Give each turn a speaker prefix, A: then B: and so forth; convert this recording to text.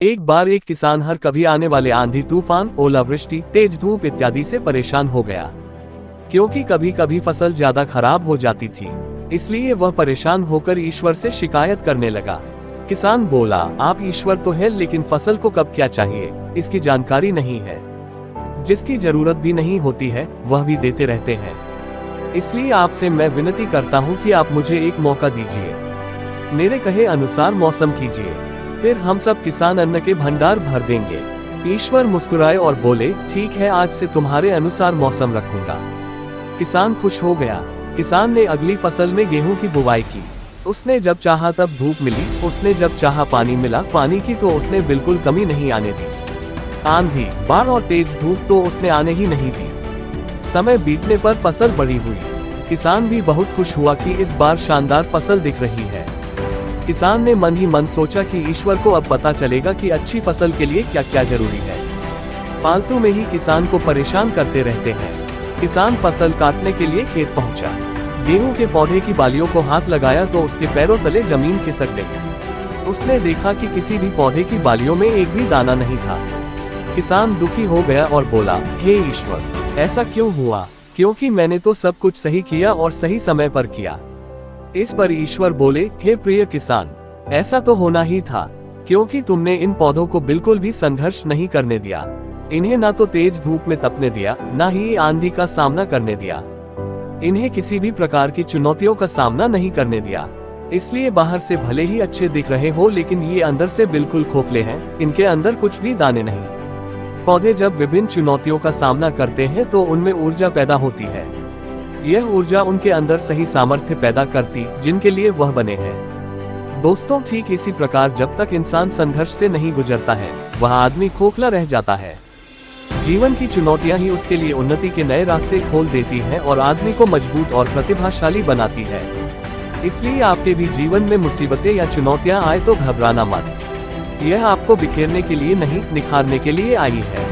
A: एक बार एक किसान हर कभी आने वाले आंधी तूफान, ओलावृष्टि, तेज धूप इत्यादि से परेशान हो गया, क्योंकि कभी कभी फसल ज्यादा खराब हो जाती थी। इसलिए वह परेशान होकर ईश्वर से शिकायत करने लगा। किसान बोला, आप ईश्वर तो है, लेकिन फसल को कब क्या चाहिए इसकी जानकारी नहीं है। जिसकी जरूरत भी नहीं होती है वह भी देते रहते हैं। इसलिए आपसे मैं विनती करता हूँ कि आप मुझे एक मौका दीजिए, मेरे कहे अनुसार मौसम कीजिए, फिर हम सब किसान अन्न के भंडार भर देंगे। ईश्वर मुस्कुराए और बोले, ठीक है, आज से तुम्हारे अनुसार मौसम रखूंगा। किसान खुश हो गया। किसान ने अगली फसल में गेहूं की बुवाई की। उसने जब चाहा तब धूप मिली, उसने जब चाहा पानी मिला। पानी की तो उसने बिल्कुल कमी नहीं आने दी। आंधी, बाढ़ और तेज धूप तो उसने आने ही नहीं दी। समय बीतने पर फसल बड़ी हुई। किसान भी बहुत खुश हुआ कि इस बार शानदार फसल दिख रही है। किसान ने मन ही मन सोचा कि ईश्वर को अब पता चलेगा कि अच्छी फसल के लिए क्या क्या जरूरी है। फालतू में ही किसान को परेशान करते रहते हैं। किसान फसल काटने के लिए खेत पहुंचा। गेहूं के पौधे की बालियों को हाथ लगाया तो उसके पैरों तले जमीन खिसक गई। उसने देखा कि किसी भी पौधे की बालियों में एक भी दाना नहीं था। किसान दुखी हो गया और बोला, हे ईश्वर, ऐसा क्यों हुआ? क्योंकि मैंने तो सब कुछ सही किया और सही समय पर किया। इस पर ईश्वर बोले, हे प्रिय किसान, ऐसा तो होना ही था, क्योंकि तुमने इन पौधों को बिल्कुल भी संघर्ष नहीं करने दिया। इन्हें ना तो तेज धूप में तपने दिया, ना ही आंधी का सामना करने दिया। इन्हें किसी भी प्रकार की चुनौतियों का सामना नहीं करने दिया। इसलिए बाहर से भले ही अच्छे दिख रहे हो, लेकिन ये अंदर से बिल्कुल खोखले हैं। इनके अंदर कुछ भी दाने नहीं। पौधे जब विभिन्न चुनौतियों का सामना करते हैं तो उनमें ऊर्जा पैदा होती है। यह ऊर्जा उनके अंदर सही सामर्थ्य पैदा करती जिनके लिए वह बने हैं। दोस्तों, ठीक इसी प्रकार जब तक इंसान संघर्ष से नहीं गुजरता है, वह आदमी खोखला रह जाता है। जीवन की चुनौतियां ही उसके लिए उन्नति के नए रास्ते खोल देती हैं और आदमी को मजबूत और प्रतिभाशाली बनाती है। इसलिए आपके भी जीवन में मुसीबतें या चुनौतियां आए तो घबराना मत। यह आपको बिखेरने के लिए नहीं, निखारने के लिए आई है।